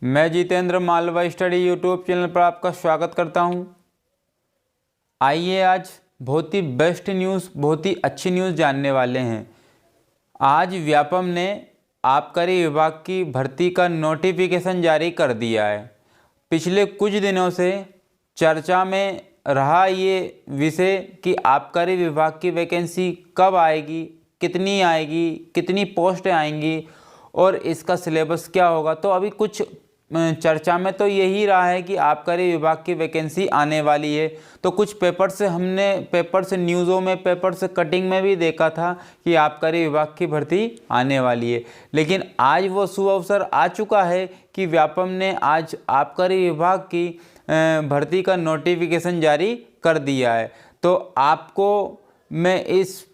मैं Jitendra Malwa study YouTube channel पर आपका स्वागत करता हूं। आइए आज बहुत ही बेस्ट न्यूज़, बहुत ही अच्छी न्यूज़ जानने वाले हैं। आज व्यापम ने आबकारी विभाग की भर्ती का नोटिफिकेशन जारी कर दिया है। पिछले कुछ दिनों से चर्चा में रहा ये विषय कि आबकारी विभाग की वैकेंसी कब आएगी, कितनी पोस्ट आएंगी और इसका सिलेबस क्या होगा। तो अभी कुछ चर्चा में तो यही रहा है कि आबकारी विभाग की वैकेंसी आने वाली है। तो कुछ पेपर्स न्यूज़ों में, पेपर्स कटिंग में भी देखा था कि आबकारी विभाग की भर्ती आने वाली है। लेकिन आज वो शुभ अवसर आ चुका है कि व्यापम ने आज आबकारी विभाग की भर्ती का नोटिफिकेशन जारी कर दिया है। तो आपको मैं इस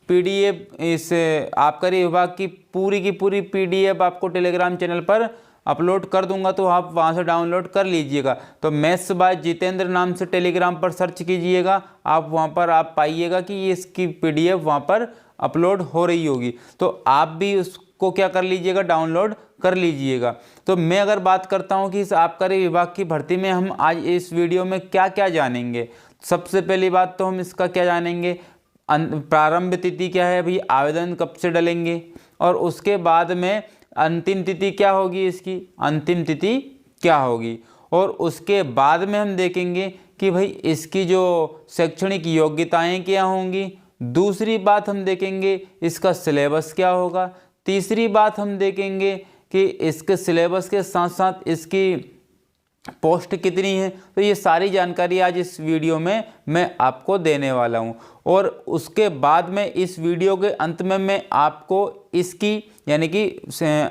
आबकारी विभाग की पूरी PDF आपको टेलीग्राम चैनल पर अपलोड कर दूंगा, तो आप वहां से डाउनलोड कर लीजिएगा। तो मैथ्स बाय जितेंद्र नाम से टेलीग्राम पर सर्च कीजिएगा, आप वहां पर आप पाइएगा कि ये इसकी PDF वहां पर अपलोड हो रही होगी। तो आप भी उसको क्या कर लीजिएगा, डाउनलोड कर लीजिएगा। तो मैं अगर बात करता हूं कि इस आबकारी विभाग की भर्ती में हम आज इस वीडियो में क्या क्या जानेंगे। सबसे पहली बात तो हम इसका क्या जानेंगे, प्रारंभ तिथि क्या है भाई, आवेदन कब से डलेंगे, और उसके बाद में अंतिम तिथि क्या होगी, इसकी अंतिम तिथि क्या होगी। और उसके बाद में हम देखेंगे कि भाई इसकी जो शैक्षणिक योग्यताएं क्या होंगी। दूसरी बात हम देखेंगे इसका सिलेबस क्या होगा। तीसरी बात हम देखेंगे कि इसके सिलेबस के साथ साथ इसकी पोस्ट कितनी है। तो ये सारी जानकारी आज इस वीडियो में मैं आपको देने वाला हूँ। और उसके बाद में इस वीडियो के अंत में मैं आपको इसकी यानी कि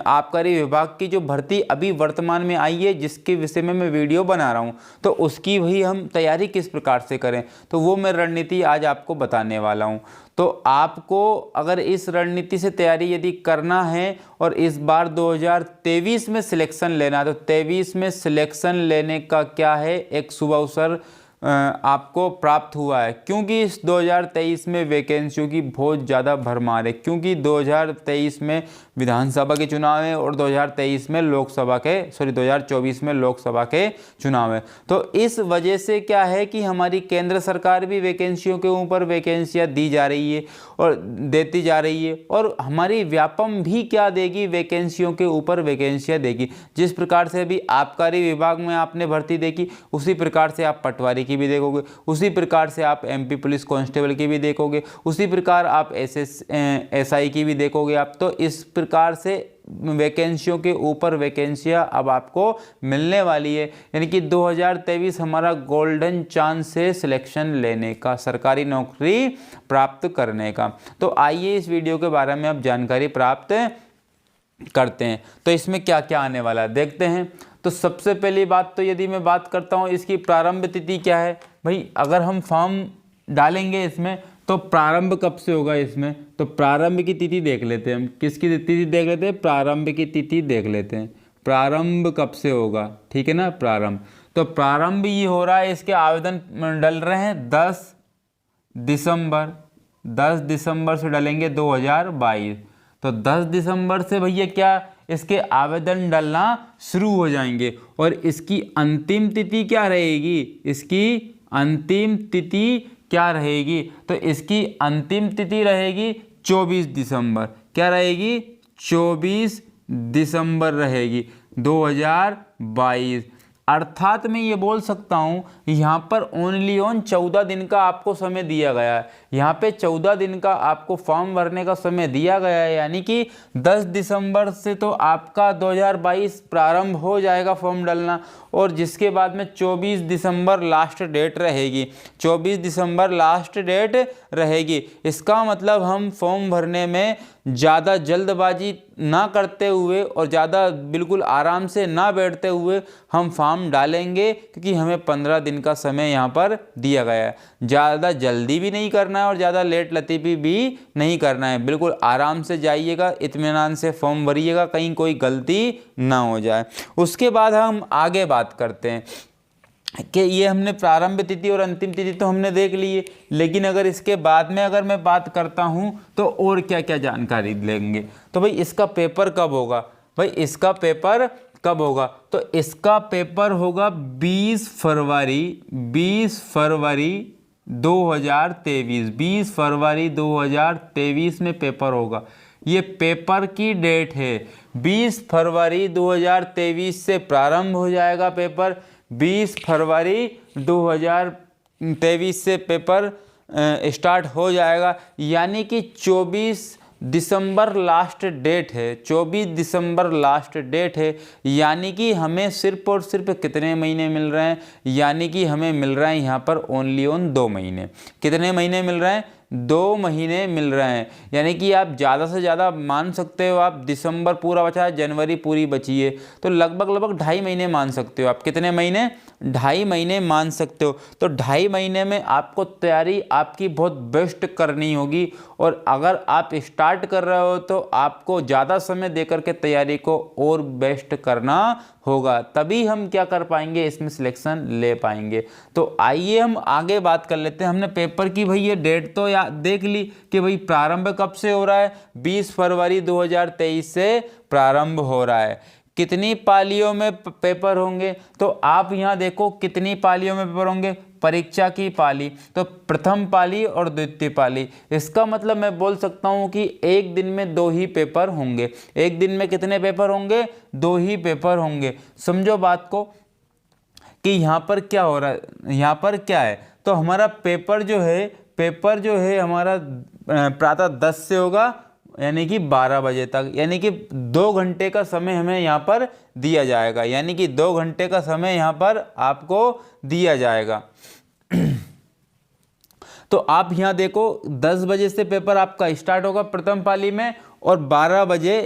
आबकारी विभाग की जो भर्ती अभी वर्तमान में आई है, जिसके विषय में मैं वीडियो बना रहा हूँ, तो उसकी भी हम तैयारी किस प्रकार से करें, तो वो मैं रणनीति आज आपको बताने वाला हूँ। तो आपको अगर इस रणनीति से तैयारी यदि करना है और इस बार 2023 में सिलेक्शन लेना है, तो 23 में सिलेक्शन लेने का क्या है, एक शुभ अवसर आपको प्राप्त हुआ है। क्योंकि इस 2023 में वैकेंसियों की बहुत ज़्यादा भरमार है, क्योंकि 2023 में विधानसभा के चुनाव है और 2023 में 2024 में लोकसभा के चुनाव है। तो इस वजह से क्या है कि हमारी केंद्र सरकार भी वैकेंसियों के ऊपर वैकेंसियाँ दी जा रही है और देती जा रही है, और हमारी व्यापम भी क्या देगी, वैकेंसियों के ऊपर वैकेंसियाँ देगी। जिस प्रकार से अभी आबकारी विभाग में आपने भर्ती देखी, उसी प्रकार से आप पटवारी की भी देखोगे, उसी प्रकार से आप MP पुलिस कांस्टेबल की भी देखोगे, उसी प्रकार आप SI की भी देखोगे आप। तो इस प्रकार से वैकेंसियों के ऊपर वैकेंसियां अब आपको मिलने वाली है। यानी कि 2023 हमारा गोल्डन चांस है सिलेक्शन लेने का, सरकारी नौकरी प्राप्त करने का। तो आइए इस वीडियो के बारे में अब जानकारी प्राप्त करते हैं। तो इसमें क्या क्या आने वाला है देखते हैं। तो सबसे पहली बात तो यदि मैं बात करता हूं इसकी प्रारंभ तिथि क्या है भाई, अगर हम फॉर्म डालेंगे इसमें तो प्रारंभ कब से होगा इसमें, तो प्रारंभ की तिथि देख लेते हैं हम। किसकी तिथि देख लेते हैं, प्रारंभ की तिथि देख लेते हैं। प्रारंभ कब से होगा, ठीक है ना, प्रारंभ। तो प्रारंभ ये हो रहा है, इसके आवेदन डल रहे हैं 10 दिसंबर से डलेंगे 2022। तो 10 दिसंबर से भैया क्या इसके आवेदन डलना शुरू हो जाएंगे। और इसकी अंतिम तिथि क्या रहेगी, इसकी अंतिम तिथि क्या रहेगी, तो इसकी अंतिम तिथि रहेगी 24 दिसंबर। क्या रहेगी, 24 दिसंबर रहेगी 2022। अर्थात मैं ये बोल सकता हूँ यहाँ पर ओनली 14 दिन का आपको समय दिया गया है। यहाँ पे 14 दिन का आपको फॉर्म भरने का समय दिया गया है। यानी कि 10 दिसंबर से तो आपका 2022 प्रारंभ हो जाएगा फॉर्म डालना, और जिसके बाद में 24 दिसंबर लास्ट डेट रहेगी। 24 दिसंबर लास्ट डेट रहेगी। इसका मतलब हम फॉर्म भरने में ज़्यादा जल्दबाजी ना करते हुए और ज़्यादा बिल्कुल आराम से ना बैठते हुए हम फॉर्म डालेंगे, क्योंकि हमें 15 दिन का समय यहाँ पर दिया गया है। ज़्यादा जल्दी भी नहीं करना है और ज़्यादा लेट लतीफ़ी भी नहीं करना है। बिल्कुल आराम से जाइएगा, इत्मीनान से फॉर्म भरिएगा, कहीं कोई गलती ना हो जाए। उसके बाद हम आगे बात करते हैं कि ये हमने प्रारंभ तिथि और अंतिम तिथि तो हमने देख ली है, लेकिन अगर इसके बाद में अगर मैं बात करता हूँ तो और क्या क्या जानकारी लेंगे। तो भाई इसका पेपर कब होगा, भाई इसका पेपर कब होगा, तो इसका पेपर होगा 20 फरवरी 2023, 20 फरवरी 2023 में पेपर होगा। ये पेपर की डेट है, 20 फरवरी 2023 से प्रारंभ हो जाएगा पेपर, 20 फरवरी 2023 से पेपर स्टार्ट हो जाएगा। यानी कि 24 दिसंबर लास्ट डेट है, 24 दिसंबर लास्ट डेट है। यानी कि हमें सिर्फ और सिर्फ कितने महीने मिल रहे हैं, यानी कि हमें मिल रहा है यहाँ पर ओनली ऑन 2 महीने। कितने महीने मिल रहे हैं, 2 महीने मिल रहे हैं। यानी कि आप ज़्यादा से ज़्यादा मान सकते हो, आप दिसंबर पूरा बचा है, जनवरी पूरी बची है, तो लगभग 2.5 महीने मान सकते हो आप। कितने महीने, 2.5 महीने मान सकते हो। तो 2.5 महीने में आपको तैयारी आपकी बहुत बेस्ट करनी होगी। और अगर आप स्टार्ट कर रहे हो तो आपको ज़्यादा समय देकर के तैयारी को और बेस्ट करना होगा, तभी हम क्या कर पाएंगे, इसमें सिलेक्शन ले पाएंगे। तो आइए हम आगे बात कर लेते हैं। हमने पेपर की भाई ये डेट तो देख ली कि भाई प्रारंभ कब से हो रहा है, 20 फरवरी 2023 से प्रारंभ हो रहा है। कितनी पालियों में पेपर होंगे, तो आप यहाँ देखो कितनी पालियों में पेपर होंगे, परीक्षा की पाली, तो प्रथम पाली और द्वितीय पाली। इसका मतलब मैं बोल सकता हूँ कि एक दिन में 2 ही पेपर होंगे। एक दिन में कितने पेपर होंगे, 2 ही पेपर होंगे। समझो बात को कि यहाँ पर क्या हो रहा है, यहाँ पर क्या है, तो हमारा पेपर जो है हमारा प्रातः 10 से होगा, यानी कि 12 बजे तक, यानी कि 2 घंटे का समय हमें यहाँ पर दिया जाएगा। यानी कि 2 घंटे का समय यहाँ पर आपको दिया जाएगा। तो आप यहाँ देखो 10 बजे से पेपर आपका स्टार्ट होगा प्रथम पाली में और 12 बजे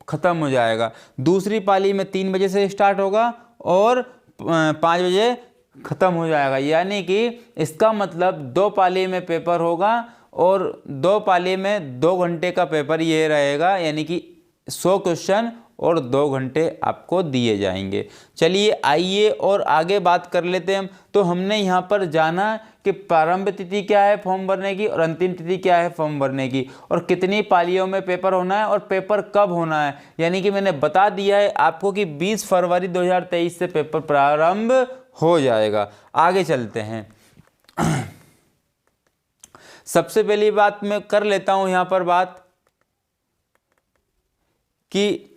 ख़त्म हो जाएगा। दूसरी पाली में 3 बजे से स्टार्ट होगा और 5 बजे ख़त्म हो जाएगा। यानी कि इसका मतलब 2 पाली में पेपर होगा और 2 पाली में 2 घंटे का पेपर ये रहेगा। यानी कि 100 क्वेश्चन और 2 घंटे आपको दिए जाएंगे। चलिए आइए और आगे बात कर लेते हैं हम। तो हमने यहाँ पर जाना कि प्रारंभ तिथि क्या है फॉर्म भरने की और अंतिम तिथि क्या है फॉर्म भरने की, और कितनी पालियों में पेपर होना है और पेपर कब होना है। यानी कि मैंने बता दिया है आपको कि 20 फरवरी 2023 से पेपर प्रारंभ हो जाएगा। आगे चलते हैं। सबसे पहली बात मैं कर लेता हूं यहाँ पर बात कि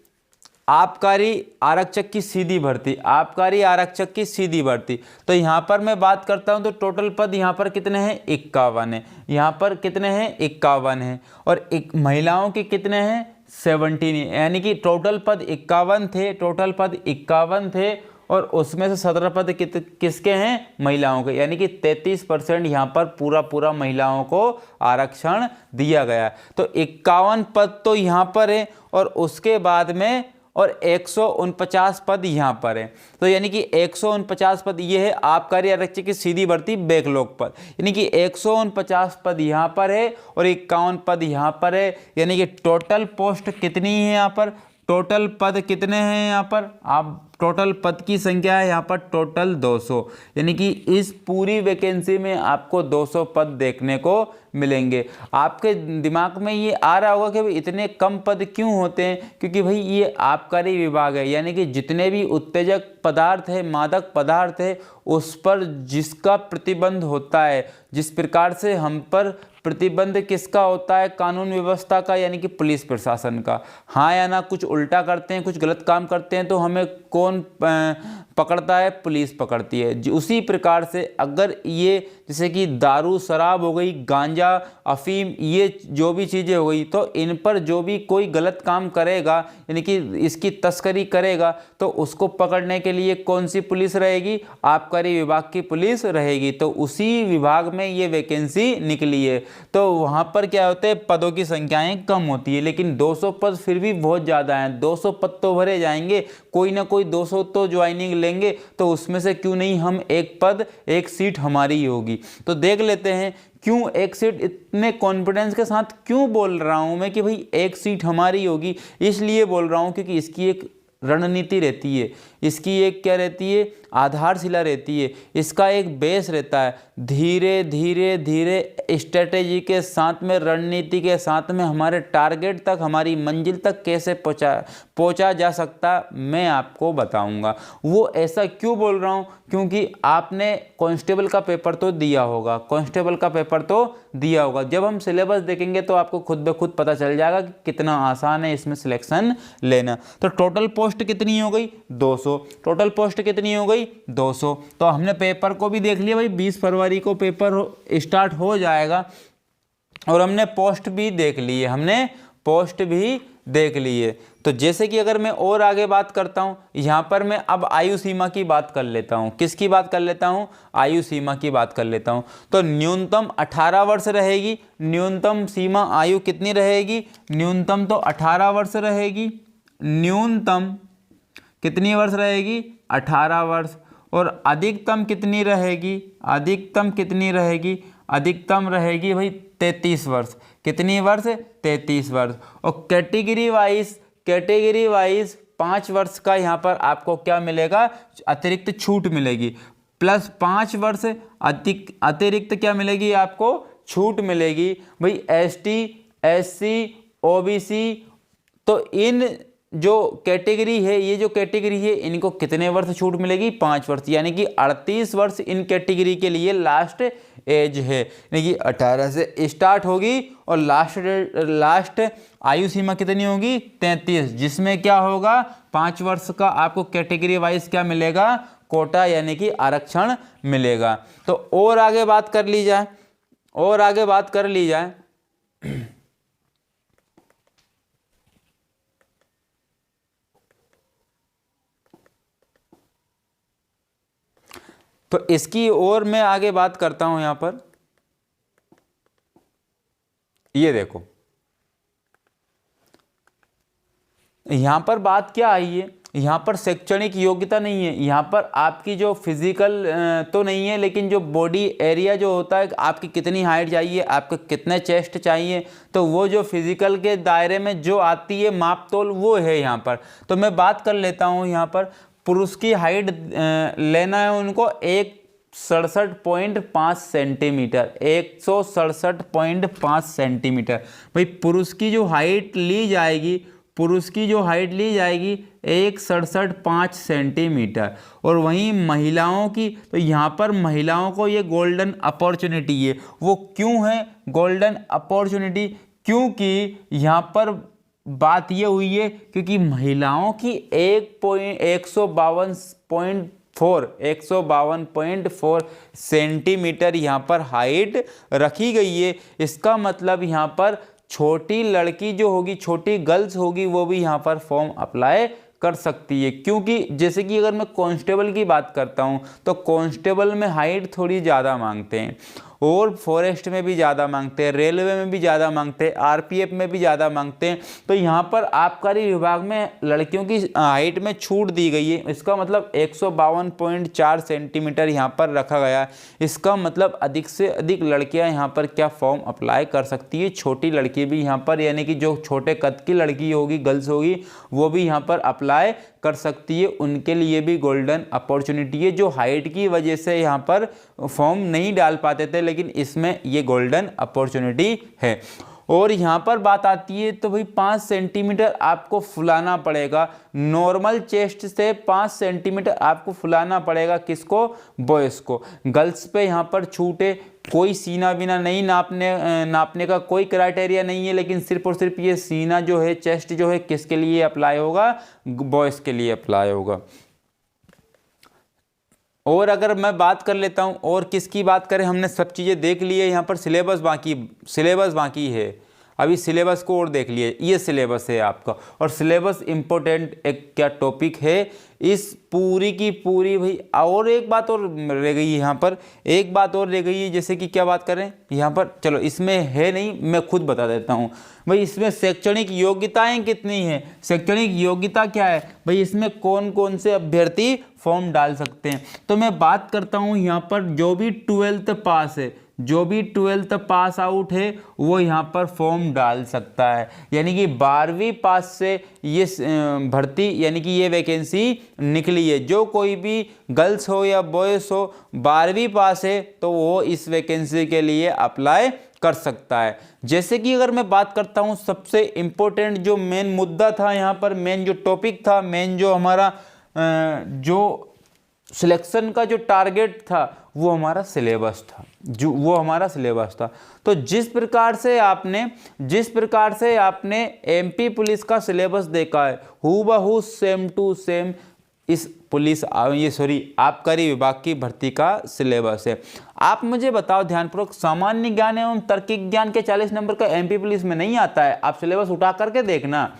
आबकारी आरक्षक की सीधी भर्ती, आबकारी आरक्षक की सीधी भर्ती। तो यहाँ पर मैं बात करता हूँ तो टोटल पद यहाँ पर कितने हैं, 51 है। यहाँ पर कितने हैं, 51 है। और एक महिलाओं के कितने हैं, 17 है। यानी कि टोटल पद 51 थे, टोटल पद 51 थे और उसमें से 17 पद किसके हैं, महिलाओं के। यानी कि 33% यहाँ पर पूरा महिलाओं को आरक्षण दिया गया। तो 51 पद तो यहाँ पर है और उसके बाद में और 149 पद यहाँ पर है। तो यानी कि 149 पद ये है आबकारी आरक्षक की सीधी भर्ती बैकलॉग पद। यानी कि 149 पद यहाँ पर है और 51 पद यहाँ पर है। यानी कि टोटल पोस्ट कितनी है यहाँ पर, टोटल पद कितने हैं यहाँ पर, आप टोटल पद की संख्या है यहाँ पर टोटल 200। यानी कि इस पूरी वैकेंसी में आपको 200 पद देखने को मिलेंगे। आपके दिमाग में ये आ रहा होगा कि भाई इतने कम पद क्यों होते हैं, क्योंकि भाई ये आबकारी विभाग है। यानी कि जितने भी उत्तेजक पदार्थ है, मादक पदार्थ है, उस पर जिसका प्रतिबंध होता है, जिस प्रकार से हम पर प्रतिबंध किसका होता है, कानून व्यवस्था का, यानी कि पुलिस प्रशासन का। हाँ या ना, कुछ उल्टा करते हैं, कुछ गलत काम करते हैं तो हमें कौन पकड़ता है, पुलिस पकड़ती है। उसी प्रकार से अगर ये जैसे कि दारू शराब हो गई, गांजा अफीम, ये जो भी चीज़ें हो गई, तो इन पर जो भी कोई गलत काम करेगा यानी कि इसकी तस्करी करेगा तो उसको पकड़ने के लिए कौन सी पुलिस रहेगी, आबकारी विभाग की पुलिस रहेगी। तो उसी विभाग में ये वैकेंसी निकली है। तो वहाँ पर क्या होता है, पदों की संख्याएँ कम होती है, लेकिन 200 पद फिर भी बहुत ज़्यादा हैं। 200 पद तो भरे जाएंगे, कोई ना कोई 200 तो ज्वाइनिंग लेंगे, तो उसमें से क्यों नहीं हम एक पद एक सीट हमारी ही होगी। तो देख लेते हैं क्यों एक सीट, इतने कॉन्फिडेंस के साथ क्यों बोल रहा हूं मैं कि भाई एक सीट हमारी होगी। इसलिए बोल रहा हूं क्योंकि इसकी एक रणनीति रहती है, इसकी एक क्या रहती है, आधारशिला रहती है, इसका एक बेस रहता है। धीरे धीरे धीरे स्ट्रेटेजी के साथ में, रणनीति के साथ में हमारे टारगेट तक, हमारी मंजिल तक कैसे पहुंचा जा सकता, मैं आपको बताऊंगा। वो ऐसा क्यों बोल रहा हूं, क्योंकि आपने कांस्टेबल का पेपर तो दिया होगा, कांस्टेबल का पेपर तो दिया होगा। जब हम सिलेबस देखेंगे तो आपको खुद ब खुद पता चल जाएगा कि कितना आसान है इसमें सिलेक्शन लेना। तो टोटल पोस्ट कितनी हो गई, 200। टोटल पोस्ट कितनी हो गई, 200। तो हमने पेपर को भी देख लिया भाई, 20 फरवरी को पेपर स्टार्ट हो जाएगा, और हमने पोस्ट भी देख ली है, हमने पोस्ट भी देख ली है। तो जैसे कि अगर मैं और आगे बात करता हूं, यहां पर मैं अब आयु सीमा की बात कर लेता हूं। किसकी बात कर लेता हूं, आयु सीमा की बात कर लेता हूं। तो न्यूनतम 18 वर्ष रहेगी, न्यूनतम सीमा आयु कितनी रहेगी, न्यूनतम तो 18 वर्ष रहेगी, न्यूनतम कितनी वर्ष रहेगी, 18 वर्ष। और अधिकतम कितनी रहेगी, अधिकतम कितनी रहेगी, अधिकतम रहेगी भाई 33 वर्ष। कितनी वर्ष, 33 वर्ष। और कैटेगरी वाइज 5 वर्ष का यहाँ पर आपको क्या मिलेगा, अतिरिक्त छूट मिलेगी, प्लस 5 वर्ष अतिरिक्त क्या मिलेगी, आपको छूट मिलेगी भाई। ST SC OBC, तो इन जो कैटेगरी है, ये जो कैटेगरी है, इनको कितने वर्ष छूट मिलेगी, 5 वर्ष, यानी कि 38 वर्ष इन कैटेगरी के लिए लास्ट एज है, यानी कि 18 से स्टार्ट होगी और लास्ट आयु सीमा कितनी होगी, 33, जिसमें क्या होगा, 5 वर्ष का आपको कैटेगरी वाइज क्या मिलेगा, कोटा यानी कि आरक्षण मिलेगा। तो और आगे बात कर ली जाए, और आगे बात कर ली जाए तो इसकी और मैं आगे बात करता हूं। यहां पर ये देखो, यहां पर बात क्या आई है, यहां पर शैक्षणिक योग्यता नहीं है, यहां पर आपकी जो फिजिकल तो नहीं है, लेकिन जो बॉडी एरिया जो होता है, आपकी कितनी हाइट चाहिए, आपको कितने चेस्ट चाहिए, तो वो जो फिजिकल के दायरे में जो आती है मापतोल, वो है यहां पर। तो मैं बात कर लेता हूं, यहां पर पुरुष की हाइट लेना है उनको 167.5 सेंटीमीटर, 167.5 सेंटीमीटर। भाई पुरुष की जो हाइट ली जाएगी, पुरुष की जो हाइट ली जाएगी 167.5 सेंटीमीटर। और वहीं महिलाओं की, तो यहाँ पर महिलाओं को ये गोल्डन अपॉर्चुनिटी है। वो क्यों है गोल्डन अपॉर्चुनिटी, क्योंकि यहाँ पर बात ये हुई है क्योंकि महिलाओं की 152.4 सेंटीमीटर यहाँ पर हाइट रखी गई है। इसका मतलब यहाँ पर छोटी लड़की जो होगी, छोटी गर्ल्स होगी, वो भी यहाँ पर फॉर्म अप्लाई कर सकती है। क्योंकि जैसे कि अगर मैं कांस्टेबल की बात करता हूँ तो कांस्टेबल में हाइट थोड़ी ज़्यादा मांगते हैं, और फॉरेस्ट में भी ज़्यादा मांगते हैं, रेलवे में भी ज़्यादा मांगते हैं, आरपीएफ में भी ज़्यादा मांगते हैं। तो यहाँ पर आबकारी विभाग में लड़कियों की हाइट में छूट दी गई है। इसका मतलब 152.4 सेंटीमीटर यहाँ पर रखा गया है। इसका मतलब अधिक से अधिक लड़कियाँ यहाँ पर क्या फॉर्म अप्लाई कर सकती है, छोटी लड़की भी यहाँ पर, यानी कि जो छोटे कद की लड़की होगी, गर्ल्स होगी, वो भी यहाँ पर अप्लाई कर सकती है। उनके लिए भी गोल्डन अपॉर्चुनिटी है, जो हाइट की वजह से यहाँ पर फॉर्म नहीं डाल पाते थे, लेकिन इसमें ये गोल्डन अपॉर्चुनिटी है। और यहाँ पर बात आती है तो भाई 5 सेंटीमीटर आपको फुलाना पड़ेगा, नॉर्मल चेस्ट से 5 सेंटीमीटर आपको फुलाना पड़ेगा। किसको, बॉयज़ को। गर्ल्स पे यहाँ पर छूट है, कोई सीना बिना नहीं नापने का कोई क्राइटेरिया नहीं है, लेकिन सिर्फ और सिर्फ ये सीना जो है, चेस्ट जो है, किसके लिए अप्लाई होगा, बॉयज़ के लिए अप्लाई होगा। और अगर मैं बात कर लेता हूं और किसकी बात करें, हमने सब चीज़ें देख ली है, यहाँ पर सिलेबस बाकी है। अभी सिलेबस को और देख लिए, ये सिलेबस है आपका। और सिलेबस इम्पोर्टेंट एक क्या टॉपिक है इस पूरी की पूरी भाई। और एक बात और रह गई है यहाँ पर, एक बात और रह गई है, जैसे कि क्या बात करें यहाँ पर, चलो इसमें है नहीं, मैं खुद बता देता हूँ भाई इसमें शैक्षणिक योग्यताएं कितनी है, शैक्षणिक योग्यता क्या है, भाई इसमें कौन कौन से अभ्यर्थी फॉर्म डाल सकते हैं। तो मैं बात करता हूं यहाँ पर जो भी 12th पास है, जो भी 12th पास आउट है वो यहाँ पर फॉर्म डाल सकता है। यानी कि 12वीं पास से ये भर्ती यानी कि ये वैकेंसी निकली है। जो कोई भी गर्ल्स हो या बॉयज़ हो 12वीं पास है तो वो इस वैकेंसी के लिए अप्लाई कर सकता है। जैसे कि अगर मैं बात करता हूँ सबसे इम्पोर्टेंट जो मेन मुद्दा था यहाँ पर, मेन जो टॉपिक था, मेन जो हमारा जो सिलेक्शन का जो टारगेट था वो हमारा सिलेबस था, तो जिस प्रकार से आपने एमपी पुलिस का सिलेबस देखा है हूबहू सेम टू सेम इस आबकारी विभाग की भर्ती का सिलेबस है। आप मुझे बताओ ध्यानपूर्वक, सामान्य ज्ञान एवं तार्किक ज्ञान के 40 नंबर का एमपी पुलिस में नहीं आता है। आप सिलेबस उठा करके देखना,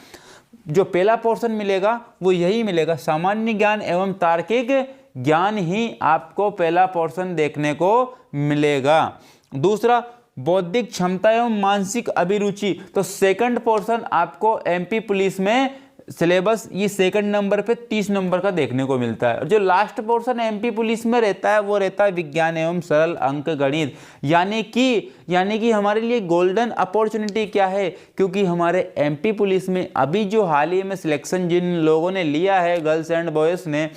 जो पहला पोर्शन मिलेगा वो यही मिलेगा, सामान्य ज्ञान एवं तार्किक ज्ञान ही आपको पहला पोर्शन देखने को मिलेगा। दूसरा बौद्धिक क्षमता एवं मानसिक अभिरुचि, तो सेकंड पोर्शन आपको एमपी पुलिस में सिलेबस ये सेकंड नंबर पे 30 नंबर का देखने को मिलता है। और जो लास्ट पोर्शन एमपी पुलिस में रहता है वो रहता है विज्ञान एवं सरल अंक गणित। यानी कि हमारे लिए गोल्डन अपॉर्चुनिटी क्या है, क्योंकि हमारे एमपी पुलिस में अभी जो हाल ही में सिलेक्शन जिन लोगों ने लिया है, गर्ल्स एंड बॉयज़ ने,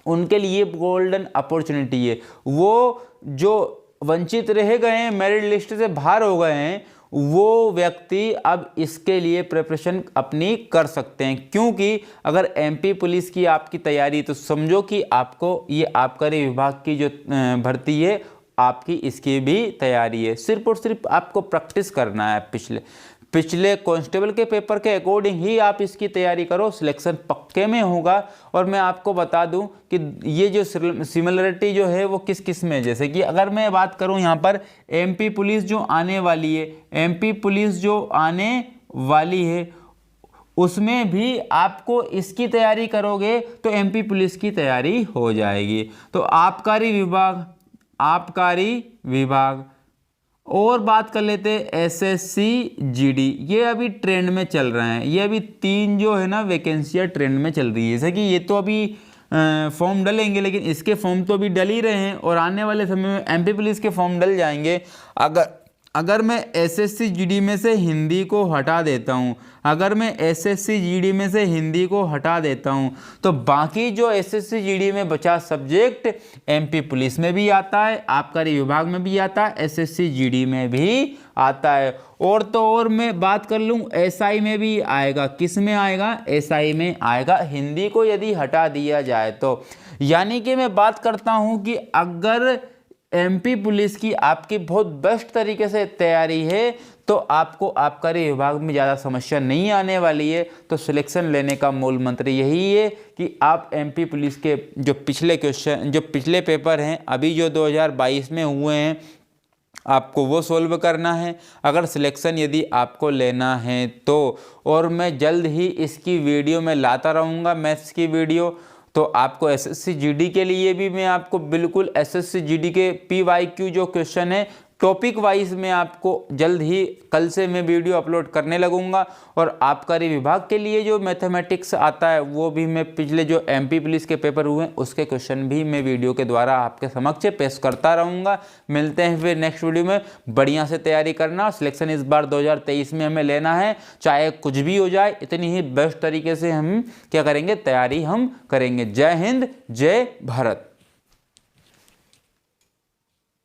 उनके लिए गोल्डन अपॉर्चुनिटी है। वो जो वंचित रह गए हैं, मेरिट लिस्ट से बाहर हो गए हैं, वो व्यक्ति अब इसके लिए प्रिपरेशन अपनी कर सकते हैं। क्योंकि अगर एमपी पुलिस की आपकी तैयारी, तो समझो कि आपको ये आबकारी विभाग की जो भर्ती है आपकी इसकी भी तैयारी है। सिर्फ और सिर्फ आपको प्रैक्टिस करना है। पिछले कांस्टेबल के पेपर के अकॉर्डिंग ही आप इसकी तैयारी करो, सिलेक्शन पक्के में होगा। और मैं आपको बता दूं कि ये जो सिमिलरिटी जो है वो किस किस में, जैसे कि अगर मैं बात करूं यहाँ पर एमपी पुलिस जो आने वाली है, उसमें भी आपको इसकी तैयारी करोगे तो एमपी पुलिस की तैयारी हो जाएगी। तो आबकारी विभाग और बात कर लेते हैं एसएससी जीडी, ये अभी ट्रेंड में चल रहे हैं। ये अभी 3 जो है ना वैकेंसियाँ ट्रेंड में चल रही है। जैसे कि ये तो अभी फॉर्म डलेंगे, लेकिन इसके फॉर्म तो अभी डल ही रहे हैं और आने वाले समय में एमपी पुलिस के फॉर्म डल जाएंगे। अगर मैं एसएससी जीडी में से हिंदी को हटा देता हूं, तो बाकी जो एसएससी जीडी में बचा सब्जेक्ट एमपी पुलिस में भी आता है, आबकारी विभाग में भी आता है, एसएससी जीडी में भी आता है। और तो और मैं बात कर लूं एसआई में भी आएगा। किस में आएगा? एसआई में आएगा, हिंदी को यदि हटा दिया जाए तो। यानी कि मैं बात करता हूं कि अगर एमपी पुलिस की आपकी बहुत बेस्ट तरीके से तैयारी है तो आपको आबकारी विभाग में ज़्यादा समस्या नहीं आने वाली है। तो सिलेक्शन लेने का मूल मंत्र यही है कि आप एमपी पुलिस के जो पिछले पेपर हैं अभी जो 2022 में हुए हैं, आपको वो सोल्व करना है अगर सिलेक्शन यदि आपको लेना है तो। और मैं जल्द ही इसकी वीडियो में लाता रहूँगा, मैथ्स की वीडियो। तो आपको एसएससी जीडी के लिए भी मैं आपको बिल्कुल एसएससी जीडी के पीवाईक्यू जो क्वेश्चन है टॉपिक वाइज में आपको जल्द ही कल से मैं वीडियो अपलोड करने लगूंगा। और आबकारी विभाग के लिए जो मैथमेटिक्स आता है वो भी मैं पिछले जो एमपी पुलिस के पेपर हुए हैं उसके क्वेश्चन भी मैं वीडियो के द्वारा आपके समक्ष पेश करता रहूँगा। मिलते हैं फिर नेक्स्ट वीडियो में। बढ़िया से तैयारी करना, सिलेक्शन इस बार 2023 में हमें लेना है, चाहे कुछ भी हो जाए, इतनी ही बेस्ट तरीके से हम क्या करेंगे, तैयारी हम करेंगे। जय हिंद, जय भारत।